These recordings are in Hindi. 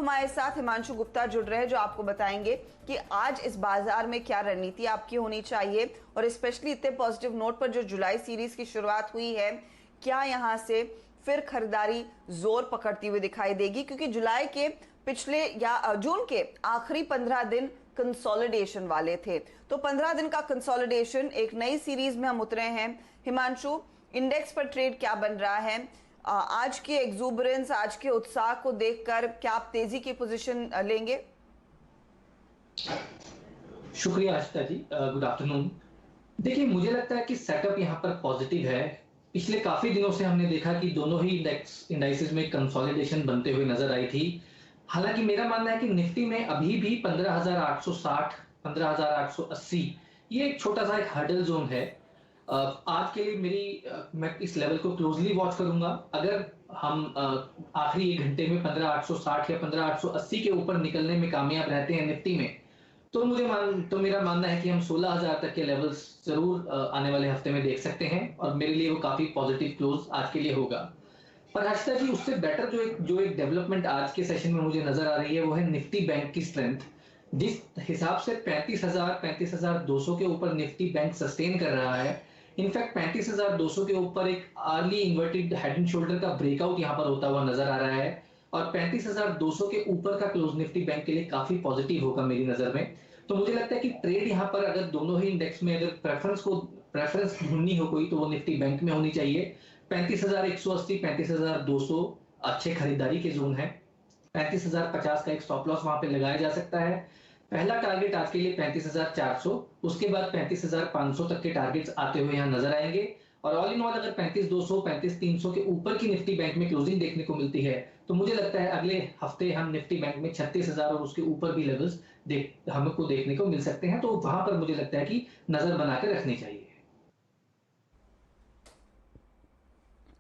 हमारे साथ हिमांशु गुप्ता जुड़ रहे हैं जो आपको बताएंगे कि आज इस बाजार में क्या रणनीति आपकी होनी चाहिए और स्पेशली इतने पॉजिटिव नोट पर जो जुलाई सीरीज की शुरुआत हुई है, क्या यहां से फिर खरीदारी जोर पकड़ती हुई दिखाई देगी, क्योंकि जुलाई के पिछले या जून के आखिरी 15 दिन कंसोलिडेशन वाले थे। तो 15 दिन का कंसोलिडेशन, एक नई सीरीज में हम उतरे हैं। हिमांशु, इंडेक्स पर ट्रेड क्या बन रहा है? आज के एक्सूबरेंस, आज के उत्साह को देखकर क्या आप तेजी की पोजीशन लेंगे? शुक्रिया आशिता जी, गुड आफ्टरनून। देखिए, मुझे लगता है कि सेटअप यहाँ पर पॉजिटिव है। पिछले काफी दिनों से हमने देखा कि दोनों ही इंडाइसेस में कंसोलिडेशन बनते हुए नजर आई थी। हालांकि मेरा मानना है कि निफ्टी में अभी भी 15,860, 15,880 ये एक छोटा सा एक हर्डल जोन है। आज के लिए मैं इस लेवल को क्लोजली वॉच करूंगा। अगर हम आखिरी 1 घंटे में 15,860 या 15,880 के ऊपर निकलने में कामयाब रहते हैं निफ्टी में, तो मेरा मानना है कि हम 16,000 तक के लेवल्स जरूर आने वाले हफ्ते में देख सकते हैं और मेरे लिए वो काफी पॉजिटिव क्लोज आज के लिए होगा। पर हर्षिता जी, उससे बेटर जो एक डेवलपमेंट आज के सेशन में मुझे नजर आ रही है वो है निफ्टी बैंक की स्ट्रेंथ। जिस हिसाब से 35,000 35,200 के ऊपर निफ्टी बैंक सस्टेन कर रहा है, इनफैक्ट 35,200 के ऊपर एक early inverted head and shoulder का ब्रेकआउट यहां पर होता हुआ नजर आ रहा है और 35,200 के ऊपर का क्लोज निफ्टी बैंक के लिए काफी पॉजिटिव होगा मेरी नजर में। तो मुझे लगता है कि ट्रेड यहां पर अगर दोनों ही इंडेक्स में अगर प्रेफरेंस ढूंढनी हो कोई, तो वो निफ्टी बैंक में होनी चाहिए। 35,180, 35,200 अच्छे खरीदारी के जोन है। 35,050 का एक स्टॉप लॉस वहां पे लगाया जा सकता है। पहला टारगेट आज के लिए 35,400, उसके बाद 35,500 तक के टारगेट्स आते हुए यहां नजर आएंगे। और ऑल इन ऑल अगर 35,200, 35,300 के ऊपर की निफ्टी बैंक में क्लोजिंग देखने को मिलती है, तो मुझे लगता है अगले हफ्ते हम निफ्टी बैंक में 36,000 और उसके ऊपर भी लेवल्स हमको देखने को मिल सकते हैं। तो वहां पर मुझे लगता है कि नजर बनाकर रखनी चाहिए।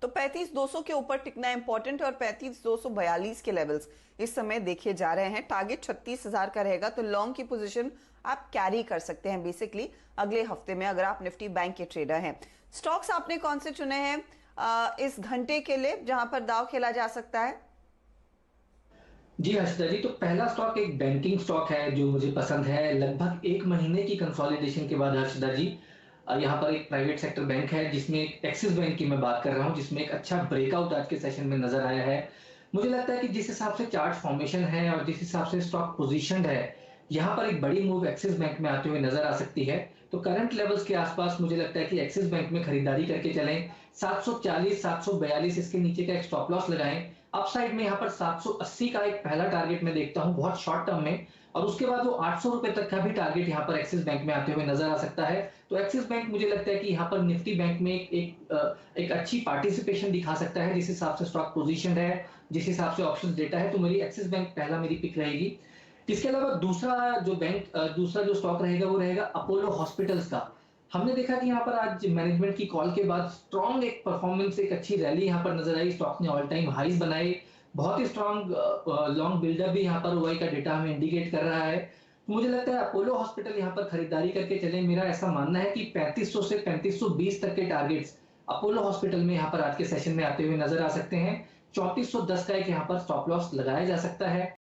तो 35,200 के ऊपर टिकना इंपॉर्टेंट है और 35,242 के लेवल्स इस समय देखे जा रहे हैं। टारगेट 36,000 का रहेगा, तो लॉन्ग की पोजीशन आप कैरी कर सकते हैं बेसिकली अगले हफ्ते में, अगर आप निफ्टी बैंक के ट्रेडर हैं। स्टॉक्स आपने कौन से चुने हैं इस घंटे के लिए जहां पर दाव खेला जा सकता है? जी हर्षिता जी, तो पहला स्टॉक एक बैंकिंग स्टॉक है जो मुझे पसंद है। लगभग 1 महीने की कंसोलिडेशन के बाद हर्षिता जी, यहाँ पर एक प्राइवेट सेक्टर बैंक है जिसमें एक्सिस बैंक की मैं बात कर रहा हूँ, जिसमें एक अच्छा ब्रेकआउट आज के सेशन में नजर आया है। मुझे लगता है कि जिस हिसाब से चार्ट फॉर्मेशन है और जिस हिसाब से स्टॉक पोजीशनड है, यहाँ पर एक बड़ी मूव एक्सिस बैंक में आते हुए नजर आ सकती है। तो करंट लेवल्स के आसपास मुझे लगता है कि एक्सिस बैंक में खरीदारी करके चलें। 740, 742 इसके नीचे का एक स्टॉप लॉस लगाएं। अपसाइड में यहाँ पर 780 का एक पहला टारगेट मैं देखता हूं बहुत शॉर्ट टर्म में, और उसके बाद वो 800 रुपए तक का भी टारगेट यहाँ पर एक्सिस बैंक में आते हुए नजर आ सकता है। तो एक्सिस बैंक मुझे लगता है कि यहाँ पर निफ्टी बैंक में एक अच्छी पार्टिसिपेशन दिखा सकता है, जिस हिसाब से स्टॉक पोजीशन है, जिस हिसाब से ऑप्शंस डेटा है। तो मेरी एक्सिस बैंक पहला मेरी पिक रहेगी। इसके अलावा दूसरा जो स्टॉक रहेगा वो रहेगा अपोलो हॉस्पिटल्स का। हमने देखा कि यहाँ पर आज मैनेजमेंट की कॉल के बाद स्ट्रॉन्ग एक परफॉर्मेंस, एक अच्छी रैली यहाँ पर नजर आई। स्टॉक ने ऑल टाइम हाईज बनाए, बहुत ही स्ट्रॉन्ग लॉन्ग बिल्डअप भी यहाँ पर ओआई का डेटा हमें इंडिकेट कर रहा है। तो मुझे लगता है अपोलो हॉस्पिटल यहाँ पर खरीदारी करके चले। मेरा ऐसा मानना है कि 3500 से 3520 तक के टारगेट्स अपोलो हॉस्पिटल में यहाँ पर आज के सेशन में आते हुए नजर आ सकते हैं। 3410 का एक यहाँ पर स्टॉप लॉस लगाया जा सकता है।